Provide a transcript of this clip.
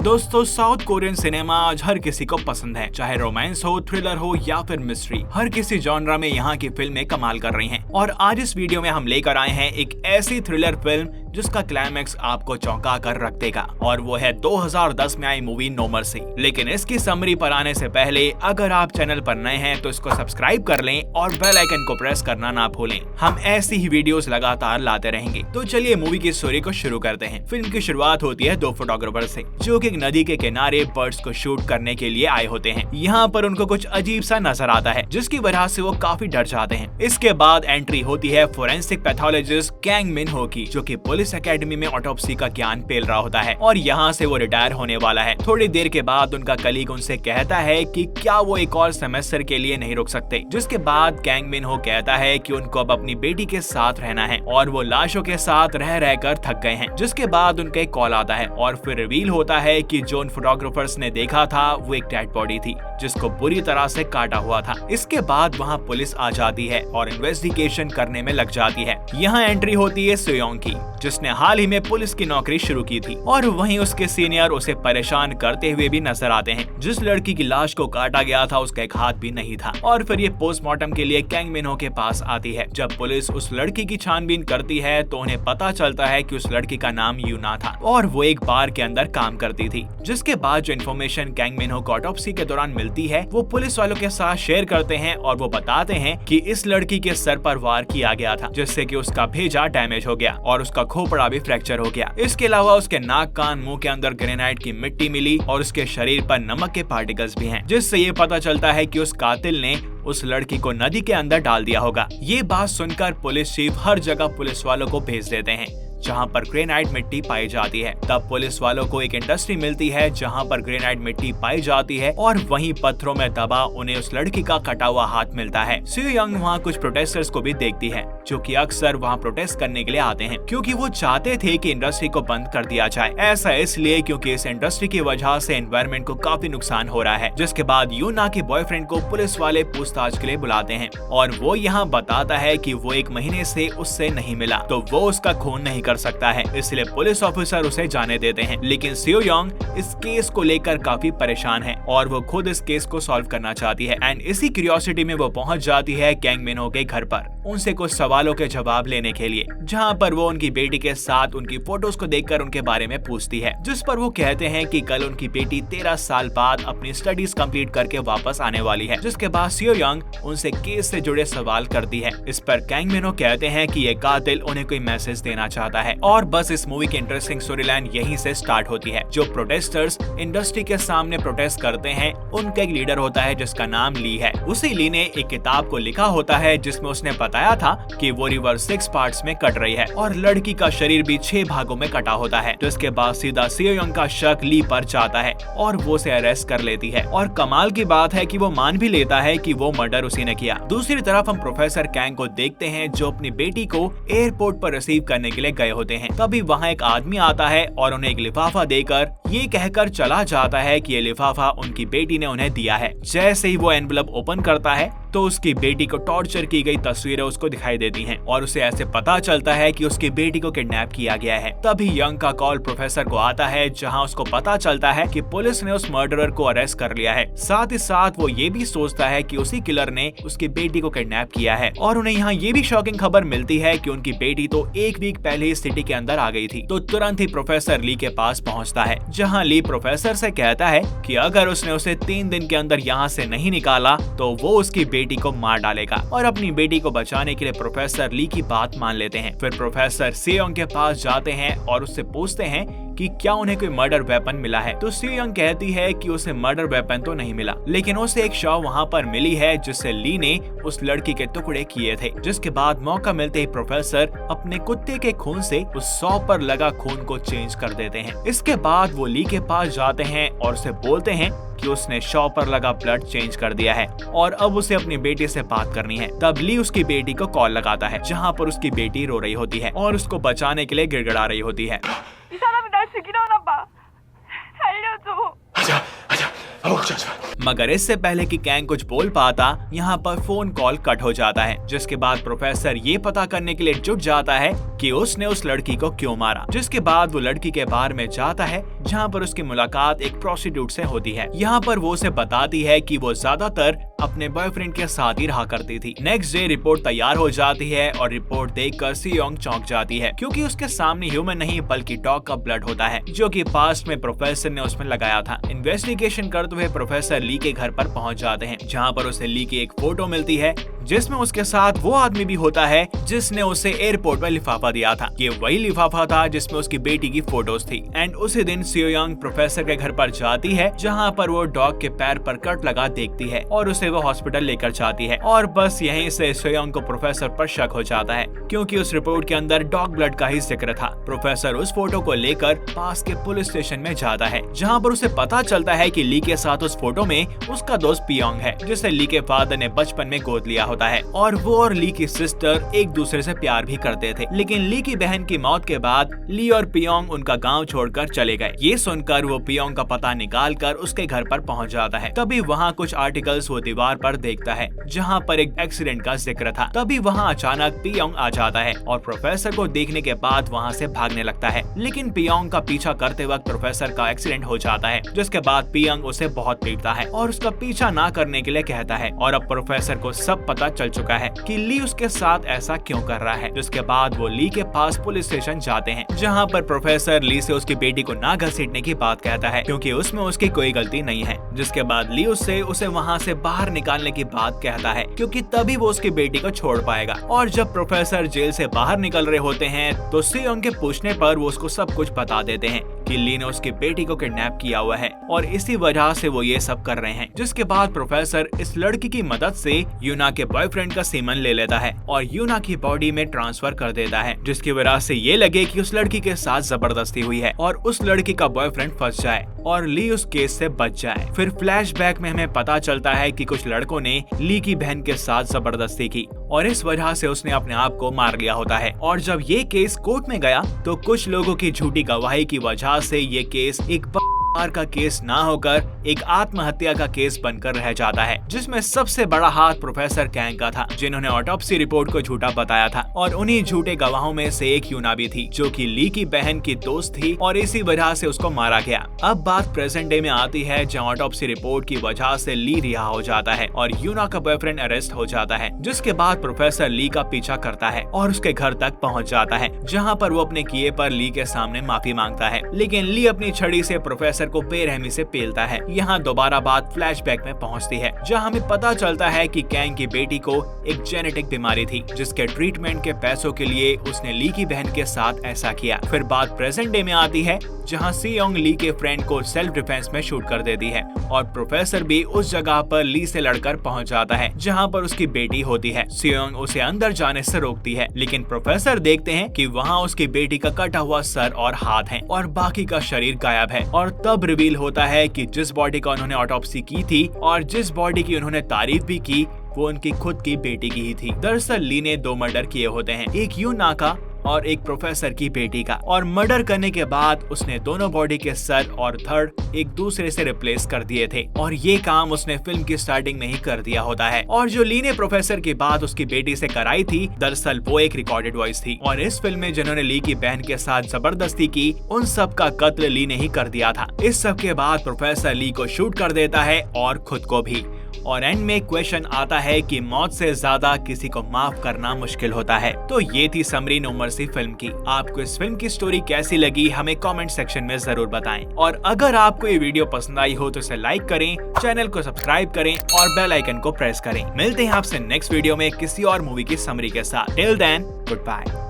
दोस्तों, south Korean cinema आज हर किसी को पसंद है, चाहे रोमांस हो, थ्रिलर हो या फिर मिस्ट्री। हर किसी जॉनरा में यहाँ की फिल्में कमाल कर रही हैं। और आज इस वीडियो में हम लेकर आए हैं एक ऐसी थ्रिलर फिल्म जिसका क्लाइमैक्स आपको चौंका कर रख देगा, और वो है 2010 में आई मूवी नो मर्सी। लेकिन इसकी समरी पर आने से पहले अगर आप चैनल पर नए हैं तो इसको सब्सक्राइब कर लें और बेल आइकन को प्रेस करना ना भूलें। हम ऐसी ही वीडियोस लगातार लाते रहेंगे। तो चलिए मूवी की स्टोरी को शुरू करते हैं। फिल्म की शुरुआत होती है दो फोटोग्राफर से, जो कि एक नदी के किनारे बर्ड्स को शूट करने के लिए आए होते हैं। यहाँ पर उनको कुछ अजीब सा नजर आता है, जिसकी वजह से वो काफी डर जाते हैं। इसके बाद एंट्री होती है फोरेंसिक पैथोलॉजिस्ट कैंग मिन हो की, जो कि पुलिस एकेडमी में ऑटोप्सी का ज्ञान पेल रहा होता है और यहाँ से वो रिटायर होने वाला है। थोड़ी देर के बाद उनका कलीग उनसे कहता है कि क्या वो एक और सेमेस्टर के लिए नहीं रुक सकते, जिसके बाद कैंग मिन हो कहता है कि उनको अब अपनी बेटी के साथ रहना है और वो लाशों के साथ रह रहकर थक गए हैं। जिसके बाद उनका एक कॉल आता है और फिर रिवील होता है कि जो उन फोटोग्राफर्स ने देखा था वो एक डेड बॉडी थी, जिसको बुरी तरह से काटा हुआ था। इसके बाद वहाँ पुलिस आ जाती है और इन्वेस्टिगेशन करने में लग जाती है। यहाँ एंट्री होती है सोयोंग की, जिसने हाल ही में पुलिस की नौकरी शुरू की थी, और वहीं उसके सीनियर उसे परेशान करते हुए भी नजर आते हैं। जिस लड़की की लाश को काटा गया था उसका एक हाथ भी नहीं था। और फिर ये पोस्टमार्टम के लिए कैंग मिन हो के पास आती है। जब पुलिस उस लड़की की छानबीन करती है तो उन्हें पता चलता है कि उस लड़की का नाम यूना था और वो एक बार के अंदर काम करती थी। जिसके बाद जो इन्फॉर्मेशन कैंग मिन हो को ऑटोप्सी के दौरान मिलती है वो पुलिस वालों के साथ शेयर करते हैं और वो बताते हैं कि इस लड़की के सर पर वार किया गया था, जिससे कि उसका भेजा डैमेज हो गया और उसका खोपड़ा भी फ्रैक्चर हो गया। इसके अलावा उसके नाक, कान, मुंह के अंदर ग्रेनाइट की मिट्टी मिली और उसके शरीर पर नमक के पार्टिकल्स भी हैं, जिससे ये पता चलता है कि उस कातिल ने उस लड़की को नदी के अंदर डाल दिया होगा। ये बात सुनकर पुलिस चीफ हर जगह पुलिस वालों को भेज देते हैं जहां पर ग्रेनाइट मिट्टी पाई जाती है। तब पुलिस वालों को एक इंडस्ट्री मिलती है जहां पर ग्रेनाइट मिट्टी पाई जाती है और वहीं पत्थरों में दबा उन्हें उस लड़की का कटा हुआ हाथ मिलता है। सोयोंग वहां कुछ प्रोटेस्टर्स को भी देखती है, जो कि अक्सर वहां प्रोटेस्ट करने के लिए आते हैं, क्योंकि वो चाहते थे कि इंडस्ट्री को बंद कर दिया जाए। ऐसा इसलिए क्योंकि इस इंडस्ट्री की वजह से एनवायरनमेंट को काफी नुकसान हो रहा है। जिसके बाद यूना के बॉयफ्रेंड को पुलिस वाले पूछताछ के लिए बुलाते हैं और वो यहाँ बताता है कि वो 1 महीने से उससे नहीं मिला, तो वो उसका खून नहीं कर सकता है, इसलिए पुलिस ऑफिसर उसे जाने देते हैं। लेकिन सोयोंग इस केस को लेकर काफी परेशान है और वो खुद इस केस को सॉल्व करना चाहती है। एंड इसी क्यूरियोसिटी में वो पहुंच जाती है कैंग मिन हो के घर पर, उनसे कुछ सवालों के जवाब लेने के लिए, जहां पर वो उनकी बेटी के साथ उनकी फोटोज को देखकर उनके बारे में पूछती है। जिस पर वो कहते हैं कि कल उनकी बेटी 13 साल बाद अपनी स्टडीज कंप्लीट करके वापस आने वाली है। जिसके बाद सोयोंग उनसे केस से जुड़े सवाल करती है। इस पर कैंग मिन हो कहते हैं कि ये कातिल उन्हें कोई मैसेज देना चाहता है। और बस इस मूवी की इंटरेस्टिंग स्टोरी लाइन यहीं से स्टार्ट होती है। जो प्रोटेस्टर्स इंडस्ट्री के सामने प्रोटेस्ट करते हैं उनका एक लीडर होता है जिसका नाम ली है। उसी ली ने एक किताब को लिखा होता है जिसमें उसने बताया था कि वो रिवर 6 पार्ट्स में कट रही है और लड़की का शरीर भी 6 भागों में कटा होता है। जिसके बाद सीधा सोयोंग का शक ली पर जाता है और वो उसे अरेस्ट कर लेती है। और कमाल की बात है कि वो मान भी लेता है कि वो मर्डर उसी ने किया। दूसरी तरफ हम प्रोफेसर कैंग को देखते हैं, जो अपनी बेटी को एयरपोर्ट पर रिसीव करने के लिए गए होते हैं। तभी वहाँ एक आदमी आता है और उन्हें एक लिफाफा देकर ये कहकर चला जाता है कि ये लिफाफा उनकी बेटी ने उन्हें दिया है। जैसे ही वो एनवलप ओपन करता है तो उसकी बेटी को टॉर्चर की गई तस्वीरें उसको दिखाई देती हैं और उसे ऐसे पता चलता है कि उसकी बेटी को किडनैप किया गया है। तभी यंग का कॉल प्रोफेसर को आता है, जहां उसको पता चलता है कि पुलिस ने उस मर्डरर को अरेस्ट कर लिया है। साथ ही साथ वो ये भी सोचता है कि उसी किलर ने उसकी बेटी को किडनैप किया है। और उन्हें यहाँ ये भी शॉकिंग खबर मिलती है कि उनकी बेटी तो 1 वीक पहले ही सिटी के अंदर आ गई थी। तो तुरंत ही प्रोफेसर ली के पास पहुँचता है, जहाँ ली प्रोफेसर से कहता है कि अगर उसने उसे 3 दिन के अंदर यहाँ से नहीं निकाला तो वो उसकी बेटी को मार डालेगा। और अपनी बेटी को बचाने के लिए प्रोफेसर ली की बात मान लेते हैं। फिर प्रोफेसर सोयोंग के पास जाते हैं और उससे पूछते हैं कि क्या उन्हें कोई मर्डर वेपन मिला है। तो सोयोंग कहती है कि उसे मर्डर वेपन तो नहीं मिला, लेकिन उसे एक शव वहाँ पर मिली है जिससे ली ने उस लड़की के टुकड़े किए थे। जिसके बाद मौका मिलते ही प्रोफेसर अपने कुत्ते के खून से उस शव पर लगा खून को चेंज कर देते हैं। इसके बाद वो ली के पास जाते हैं और उसे बोलते हैं कि उसने शव पर लगा ब्लड चेंज कर दिया है और अब उसे अपनी बेटी से बात करनी है। तब ली उसकी बेटी को कॉल लगाता है, जहाँ पर उसकी बेटी रो रही होती है और उसको बचाने के लिए गिड़गिड़ा रही होती है। मगर इससे पहले कि कैंग कुछ बोल पाता, यहाँ पर फोन कॉल कट हो जाता है। जिसके बाद प्रोफेसर ये पता करने के लिए जुट जाता है कि उसने उस लड़की को क्यों मारा। जिसके बाद वो लड़की के बार में जाता है जहाँ पर उसकी मुलाकात एक प्रोस्टिट्यूट से होती है। यहाँ पर वो उसे बताती है कि वो ज्यादातर अपने बॉयफ्रेंड के साथ ही रहा करती थी। नेक्स्ट डे रिपोर्ट तैयार हो जाती है और रिपोर्ट देखकर सियोंग चौंक जाती है क्योंकि उसके सामने ह्यूमन नहीं बल्कि डॉग का ब्लड होता है जो कि पास्ट में प्रोफेसर ने उसमें लगाया था। इन्वेस्टिगेशन करते हुए प्रोफेसर ली के घर पर पहुंच जाते हैं जहां पर उसे ली की एक फोटो मिलती है जिसमें उसके साथ वो आदमी भी होता है जिसने उसे एयरपोर्ट में लिफाफा दिया था। ये वही लिफाफा था जिसमें उसकी बेटी की फोटोज थी। एंड उसी दिन सियोंग प्रोफेसर के घर पर जाती है जहाँ पर वो डॉग के पैर पर कट लगा देखती है और उसे वो हॉस्पिटल लेकर जाती है। और बस यहीं से सियोंग को प्रोफेसर पर शक हो जाता है क्योंकि उस रिपोर्ट के अंदर डॉग ब्लड का ही जिक्र था। प्रोफेसर उस फोटो को लेकर पास के पुलिस स्टेशन में जाता है जहाँ पर उसे पता चलता है कि ली के साथ उस फोटो में उसका दोस्त पियोंग है जिसे ली के फादर ने बचपन में गोद लिया होता है और वो और ली की सिस्टर एक दूसरे से प्यार भी करते थे। लेकिन ली की बहन की मौत के बाद ली और पियोंग उनका गांव छोड़कर चले गए। ये सुनकर वो पियोंग का पता निकाल कर उसके घर पर पहुंच जाता है। तभी वहाँ कुछ आर्टिकल्स वो दीवार पर देखता है जहाँ पर एक एक्सीडेंट का जिक्र था। तभी वहाँ अचानक पियोंग आ जाता है और प्रोफेसर को देखने के बाद वहाँ से भागने लगता है। लेकिन पियोंग का पीछा करते वक्त प्रोफेसर का एक्सीडेंट हो जाता है जिसके बाद पियोंग उसे बहुत पीटता है और उसका पीछा ना करने के लिए कहता है। और अब प्रोफेसर को सब पता चल चुका है कि ली उसके साथ ऐसा क्यों कर रहा है। जिसके बाद वो ली के पास पुलिस स्टेशन जाते हैं जहाँ पर प्रोफेसर ली से उसकी बेटी को ना घसीटने की बात कहता है क्योंकि उसमें उसकी कोई गलती नहीं है। जिसके बाद ली उसे वहाँ से बाहर निकालने की बात कहता है क्योंकि तभी वो उसकी बेटी को छोड़ पाएगा। और जब प्रोफेसर जेल से बाहर निकल रहे होते हैं तो सियोंग के पूछने पर वो उसको सब कुछ बता देते हैं कि ली ने उसकी बेटी को किडनैप किया हुआ है और इसी वजह से वो ये सब कर रहे हैं। जिसके बाद प्रोफेसर इस लड़की की मदद से यूना के बॉयफ्रेंड का सीमन ले लेता है और यूना की बॉडी में ट्रांसफर कर देता है जिसकी वजह से ये लगे कि उस लड़की के साथ जबरदस्ती हुई है और उस लड़की का बॉयफ्रेंड फंस जाए और ली उस केस से बच जाए। फिर फ्लैशबैक में हमें पता चलता है कि कुछ लड़कों ने ली की बहन के साथ जबरदस्ती की और इस वजह से उसने अपने आप को मार लिया होता है। और जब ये केस कोर्ट में गया तो कुछ लोगों की झूठी गवाही की वजह से ये केस एक मार का केस ना होकर एक आत्महत्या का केस बनकर रह जाता है जिसमें सबसे बड़ा हाथ प्रोफेसर कैंग का था जिन्होंने ऑटोप्सी रिपोर्ट को झूठा बताया था। और उन्हीं झूठे गवाहों में से एक यूना भी थी जो कि ली की बहन की दोस्त थी और इसी वजह से उसको मारा गया। अब बात प्रेजेंट डे में आती है जहाँ ऑटोप्सी रिपोर्ट की वजह से ली रिहा हो जाता है और यूना का बॉयफ्रेंड अरेस्ट हो जाता है। जिसके बाद प्रोफेसर ली का पीछा करता है और उसके घर तक पहुँच जाता है जहाँ पर वो अपने किए पर ली के सामने माफी मांगता है। लेकिन ली अपनी छड़ी से प्रोफेसर को बेरहमी से पेलता है। यहाँ दोबारा बात फ्लैशबैक में पहुँचती है जहाँ हमें पता चलता है कि कैंग की बेटी को एक जेनेटिक बीमारी थी जिसके ट्रीटमेंट के पैसों के लिए उसने ली की बहन के साथ ऐसा किया। फिर बात प्रेजेंट डे में आती है जहाँ सियोंग ली के फ्रेंड को सेल्फ डिफेंस में शूट कर देती है और प्रोफेसर भी उस जगह पर ली से लड़कर पहुँच जाता है जहाँ पर उसकी बेटी होती है। सियोंग उसे अंदर जाने से रोकती है लेकिन प्रोफेसर देखते हैं कि वहाँ उसकी बेटी का कटा हुआ सर और हाथ है और बाकी का शरीर गायब है। और तब रिवील होता है कि जिस बॉडी का उन्होंने ऑटोप्सी की थी और जिस बॉडी की उन्होंने तारीफ भी की वो उनकी खुद की बेटी की ही थी। दरअसल ली ने 2 मर्डर किए होते हैं, एक यूना का और एक प्रोफेसर की बेटी का। और मर्डर करने के बाद उसने दोनों बॉडी के सर और धड़ एक दूसरे से रिप्लेस कर दिए थे और ये काम उसने फिल्म की स्टार्टिंग में ही कर दिया होता है। और जो ली ने प्रोफेसर की बात उसकी बेटी से कराई थी दरअसल वो एक रिकॉर्डेड वॉइस थी और इस फिल्म में जिन्होंने ली की बहन के साथ जबरदस्ती की उन सब का कत्ल ली ने ही कर दिया था। इस सब के बाद प्रोफेसर ली को शूट कर देता है और खुद को भी। और एंड में क्वेश्चन आता है कि मौत से ज्यादा किसी को माफ करना मुश्किल होता है। तो ये थी समरी नो मर्सी फिल्म की। आपको इस फिल्म की स्टोरी कैसी लगी हमें कमेंट सेक्शन में जरूर बताएं। और अगर आपको ये वीडियो पसंद आई हो तो इसे लाइक करें, चैनल को सब्सक्राइब करें और बेल आइकन को प्रेस करें। मिलते हैं आपसे नेक्स्ट वीडियो में किसी और मूवी की समरी के साथ। Till then good bye.